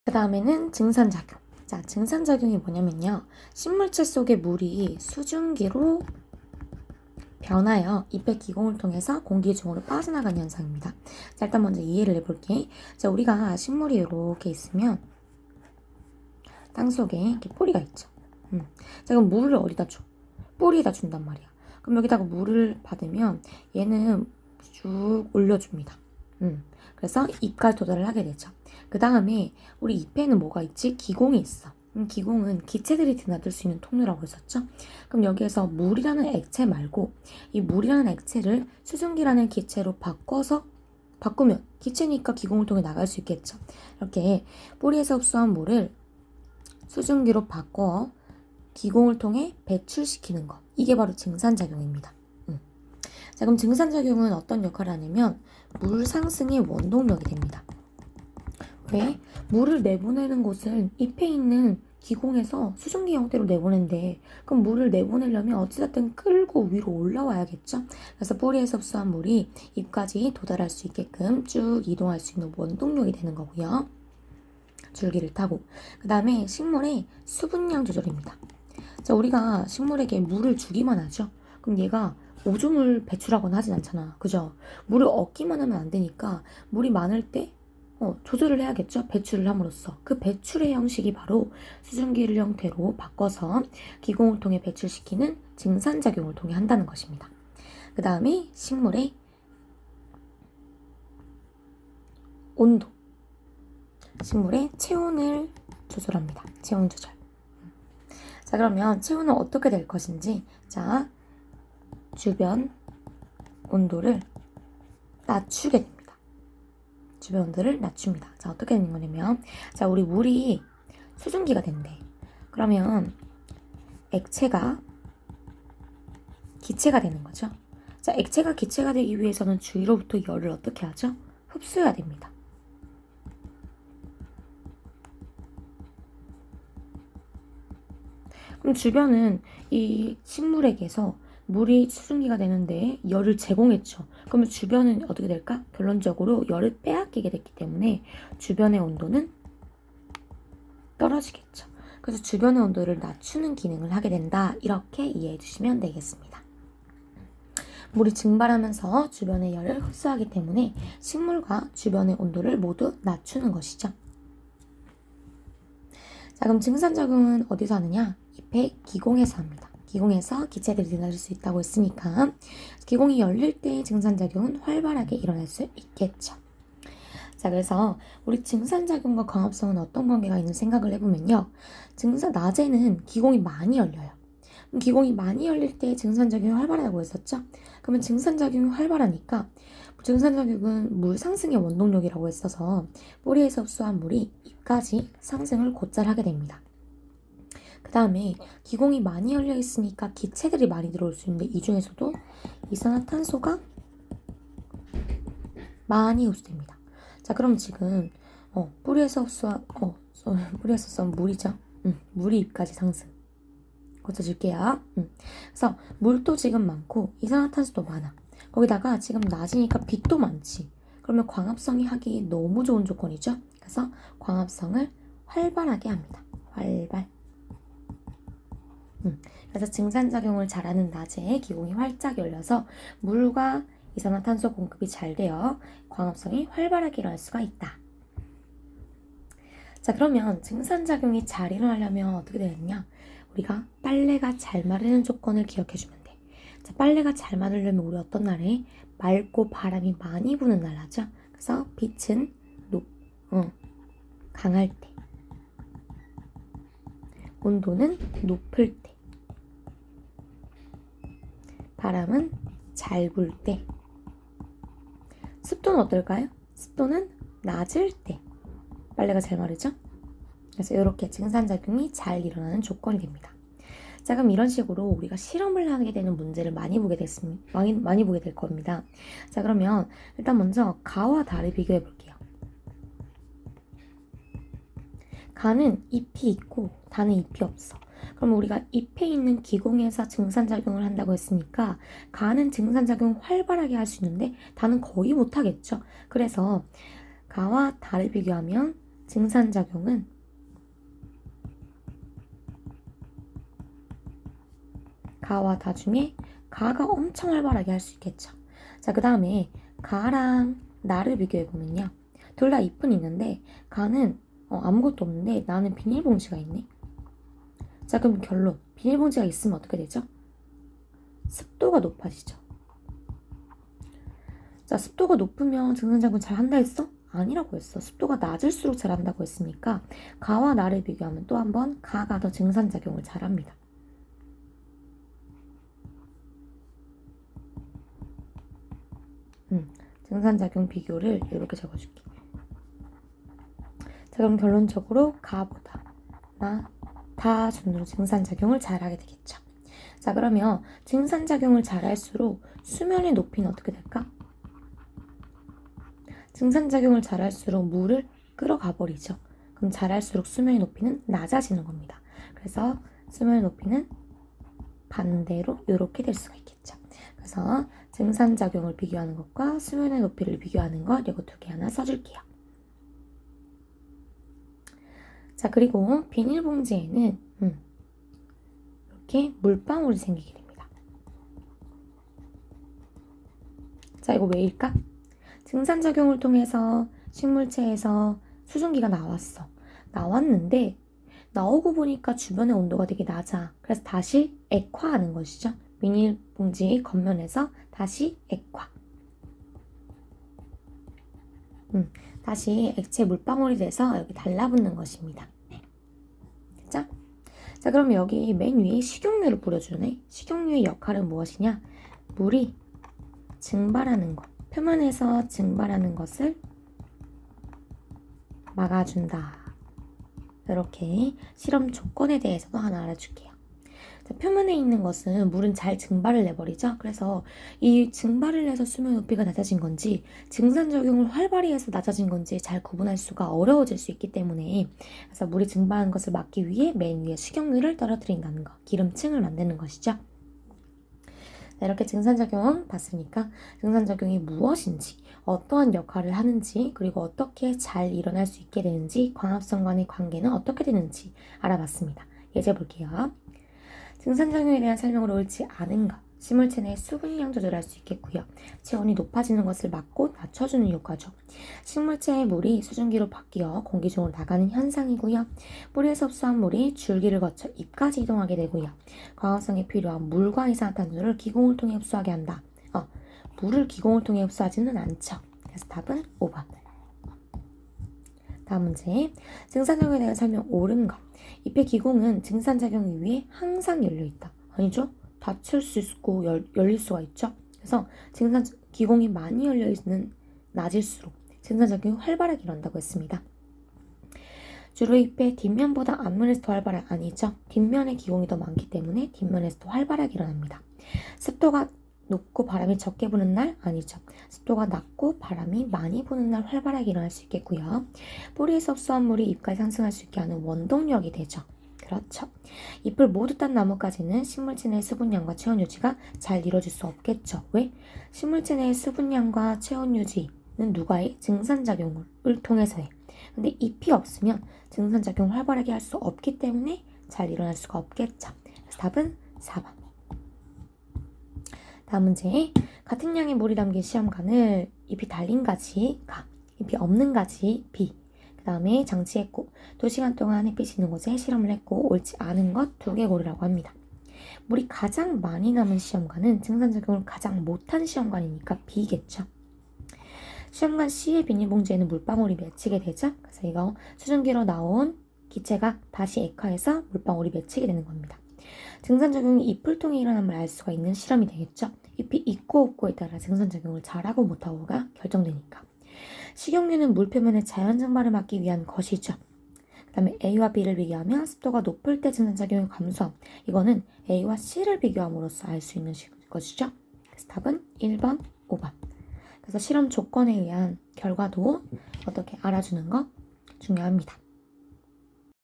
그 다음에는 증산작용. 자, 증산작용이 뭐냐면요. 식물체 속의 물이 수증기로 변하여 잎의 기공을 통해서 공기 중으로 빠져나가는 현상입니다. 자, 일단 먼저 이해를 해볼게. 자, 우리가 식물이 이렇게 있으면 땅 속에 이렇게 뿌리가 있죠. 자, 그럼 물을 어디다 줘? 뿌리에다 준단 말이야. 그럼 여기다가 물을 받으면 얘는 쭉 올려줍니다. 그래서 잎까지 도달을 하게 되죠. 그 다음에 우리 잎에는 뭐가 있지? 기공이 있어. 기공은 기체들이 드나들 수 있는 통로라고 했었죠. 그럼 여기에서 물이라는 액체 말고 이 물이라는 액체를 수증기라는 기체로 바꾸면 기체니까 기공을 통해 나갈 수 있겠죠. 이렇게 뿌리에서 흡수한 물을 수증기로 바꿔 기공을 통해 배출시키는 것. 이게 바로 증산작용입니다. 자, 그럼 증산작용은 어떤 역할을 하냐면 물 상승의 원동력이 됩니다. 왜? 물을 내보내는 곳은 잎에 있는 기공에서 수증기 형태로 내보낸대. 그럼 물을 내보내려면 어찌됐든 끌고 위로 올라와야겠죠? 그래서 뿌리에서 흡수한 물이 잎까지 도달할 수 있게끔 쭉 이동할 수 있는 원동력이 되는 거고요. 줄기를 타고. 그 다음에 식물의 수분량 조절입니다. 자, 우리가 식물에게 물을 주기만 하죠. 그럼 얘가 오줌을 배출하거나 하진 않잖아. 그죠? 물을 얻기만 하면 안 되니까 물이 많을 때 조절을 해야겠죠. 배출을 함으로써. 그 배출의 형식이 바로 수증기를 형태로 바꿔서 기공을 통해 배출시키는 증산작용을 통해 한다는 것입니다. 그 다음에 식물의 온도. 식물의 체온을 조절합니다. 체온 조절. 자, 그러면 체온은 어떻게 될 것인지. 자, 주변 온도를 낮추게 됩니다. 주변 온도를 낮춥니다. 자, 어떻게 되는 거냐면, 자, 우리 물이 수증기가 된대. 그러면 액체가 기체가 되는 거죠. 자, 액체가 기체가 되기 위해서는 주위로부터 열을 어떻게 하죠? 흡수해야 됩니다. 그럼 주변은 이 식물에게서 물이 수증기가 되는데 열을 제공했죠. 그러면 주변은 어떻게 될까? 결론적으로 열을 빼앗기게 됐기 때문에 주변의 온도는 떨어지겠죠. 그래서 주변의 온도를 낮추는 기능을 하게 된다. 이렇게 이해해 주시면 되겠습니다. 물이 증발하면서 주변의 열을 흡수하기 때문에 식물과 주변의 온도를 모두 낮추는 것이죠. 자, 그럼 증산작용은 어디서 하느냐? 잎의 기공에서 합니다. 기공에서 기체들이 드나들 수 있다고 했으니까 기공이 열릴 때 증산작용은 활발하게 일어날 수 있겠죠. 자, 그래서 우리 증산작용과 광합성은 어떤 관계가 있는 생각을 해보면요. 낮에는 기공이 많이 열려요. 그럼 기공이 많이 열릴 때 증산작용이 활발하다고 했었죠. 그러면 증산작용이 활발하니까 증산작용은 물 상승의 원동력이라고 했어서 뿌리에서 흡수한 물이 잎까지 상승을 곧잘 하게 됩니다. 그 다음에 기공이 많이 열려 있으니까 기체들이 많이 들어올 수 있는데 이 중에서도 이산화탄소가 많이 흡수됩니다. 자, 그럼 지금 뿌리에서 흡수한 물이죠. 물이 잎까지 상승. 고쳐줄게요. 그래서 물도 지금 많고 이산화탄소도 많아. 거기다가 지금 낮이니까 빛도 많지. 그러면 광합성이 하기 너무 좋은 조건이죠. 그래서 광합성을 활발하게 합니다. 활발. 그래서 증산작용을 잘하는 낮에 기공이 활짝 열려서 물과 이산화탄소 공급이 잘 되어 광합성이 활발하게 일어날 수가 있다. 자, 그러면 증산작용이 잘 일어나려면 어떻게 되느냐? 우리가 빨래가 잘 마르는 조건을 기억해주면 돼. 자, 빨래가 잘 마르려면 우리 어떤 날에 맑고 바람이 많이 부는 날 하죠? 그래서 빛은 강할 때, 온도는 높을 때, 바람은 잘 불 때, 습도는 어떨까요? 습도는 낮을 때 빨래가 잘 마르죠? 그래서 이렇게 증산작용이 잘 일어나는 조건이 됩니다. 자, 그럼 이런 식으로 우리가 실험을 하게 되는 문제를 많이 보게 될 겁니다. 자, 그러면 일단 먼저 가와 다를 비교해 볼게요. 가는 잎이 있고 다는 잎이 없어. 그럼 우리가 잎에 있는 기공에서 증산작용을 한다고 했으니까 가는 증산작용을 활발하게 할 수 있는데 다는 거의 못하겠죠. 그래서 가와 다를 비교하면 증산작용은 가와 다 중에 가가 엄청 활발하게 할 수 있겠죠. 자, 그 다음에 가랑 나를 비교해보면요. 둘 다 잎은 있는데 가는 아무것도 없는데 나는 비닐봉지가 있네. 자, 그럼 결론. 비닐봉지가 있으면 어떻게 되죠? 습도가 높아지죠. 자, 습도가 높으면 증산작용 잘 한다 했어? 아니라고 했어. 습도가 낮을수록 잘한다고 했으니까 가와 나를 비교하면 또 한번 가가 더 증산작용을 잘합니다. 증산작용 비교를 이렇게 적어줄게. 자, 그럼 결론적으로 가보다 다 순으로 증산작용을 잘하게 되겠죠. 자, 그러면 증산작용을 잘할수록 수면의 높이는 어떻게 될까? 증산작용을 잘할수록 물을 끌어가 버리죠. 그럼 잘할수록 수면의 높이는 낮아지는 겁니다. 그래서 수면의 높이는 반대로 이렇게 될 수가 있겠죠. 그래서 증산작용을 비교하는 것과 수면의 높이를 비교하는 것 이거 두 개 하나 써줄게요. 자, 그리고 비닐봉지에는 이렇게 물방울이 생기게 됩니다. 자, 이거 왜일까? 증산작용을 통해서 식물체에서 수증기가 나왔는데 나오고 보니까 주변의 온도가 되게 낮아. 그래서 다시 액화하는 것이죠. 비닐봉지 겉면에서 다시 액화. 다시 액체 물방울이 돼서 여기 달라붙는 것입니다. 됐죠? 자, 그럼 여기 맨 위에 식용유를 뿌려주네. 식용유의 역할은 무엇이냐? 물이 증발하는 것, 표면에서 증발하는 것을 막아준다. 이렇게 실험 조건에 대해서도 하나 알아줄게요. 자, 표면에 있는 것은 물은 잘 증발을 내버리죠. 그래서 이 증발을 해서 수면 높이가 낮아진 건지 증산작용을 활발히 해서 낮아진 건지 잘 구분할 수가 어려워질 수 있기 때문에 그래서 물이 증발하는 것을 막기 위해 맨 위에 식용유를 떨어뜨린다는 거, 기름층을 만드는 것이죠. 자, 이렇게 증산작용 봤으니까 증산작용이 무엇인지 어떠한 역할을 하는지 그리고 어떻게 잘 일어날 수 있게 되는지 광합성 간의 관계는 어떻게 되는지 알아봤습니다. 예제 볼게요. 증산작용에 대한 설명을 옳지 않은 것 식물체 내 수분량 조절할 수 있겠고요. 체온이 높아지는 것을 막고 낮춰주는 효과죠. 식물체의 물이 수증기로 바뀌어 공기 중으로 나가는 현상이고요. 뿌리에서 흡수한 물이 줄기를 거쳐 잎까지 이동하게 되고요. 광합성에 필요한 물과 이산화탄소를 기공을 통해 흡수하게 한다. 물을 기공을 통해 흡수하지는 않죠. 그래서 답은 5번. 다음 문제. 증산작용에 대한 설명 옳은 것. 잎의 기공은 증산작용을 위해 항상 열려있다. 아니죠? 닫힐 수 있고 열릴 수가 있죠. 그래서 기공이 많이 열려있는 낮일수록 증산작용이 활발하게 일어난다고 했습니다. 주로 잎의 뒷면보다 앞면에서 더 아니죠. 뒷면에 기공이 더 많기 때문에 뒷면에서 더 활발하게 일어납니다. 습도가 높고 바람이 적게 부는 날? 아니죠. 습도가 낮고 바람이 많이 부는 날 활발하게 일어날 수 있겠고요. 뿌리에서 흡수한 물이 잎까지 상승할 수 있게 하는 원동력이 되죠. 그렇죠. 잎을 모두 딴 나무까지는 식물체 내 수분량과 체온 유지가 잘 이루어질 수 없겠죠. 왜? 식물체 내 수분량과 체온 유지는 누가 해? 증산작용을 통해서 해. 근데 잎이 없으면 증산작용을 활발하게 할 수 없기 때문에 잘 일어날 수가 없겠죠. 그래서 답은 4번. 다음 문제. 같은 양의 물이 담긴 시험관을 잎이 달린 가지 가, 잎이 없는 가지 비, 그 다음에 장치했고 2시간 동안 햇빛이 있는 곳에 실험을 했고 옳지 않은 것 2개 고르라고 합니다. 물이 가장 많이 남은 시험관은 증산작용을 가장 못한 시험관이니까 B겠죠. 시험관 C의 비닐봉지에는 물방울이 맺히게 되죠. 그래서 이거 수증기로 나온 기체가 다시 액화해서 물방울이 맺히게 되는 겁니다. 증산작용이 잎을 통해 일어남을 알 수가 있는 실험이 되겠죠. 잎이 있고 없고에 따라 증산작용을 잘하고 못하고가 결정되니까. 식용유는 물 표면의 자연 증발을 막기 위한 것이죠. 그 다음에 A와 B를 비교하면 습도가 높을 때 증산작용이 감소함. 이거는 A와 C를 비교함으로써 알 수 있는 것이죠. 그래서 답은 1번, 5번. 그래서 실험 조건에 의한 결과도 어떻게 알아주는 거 중요합니다.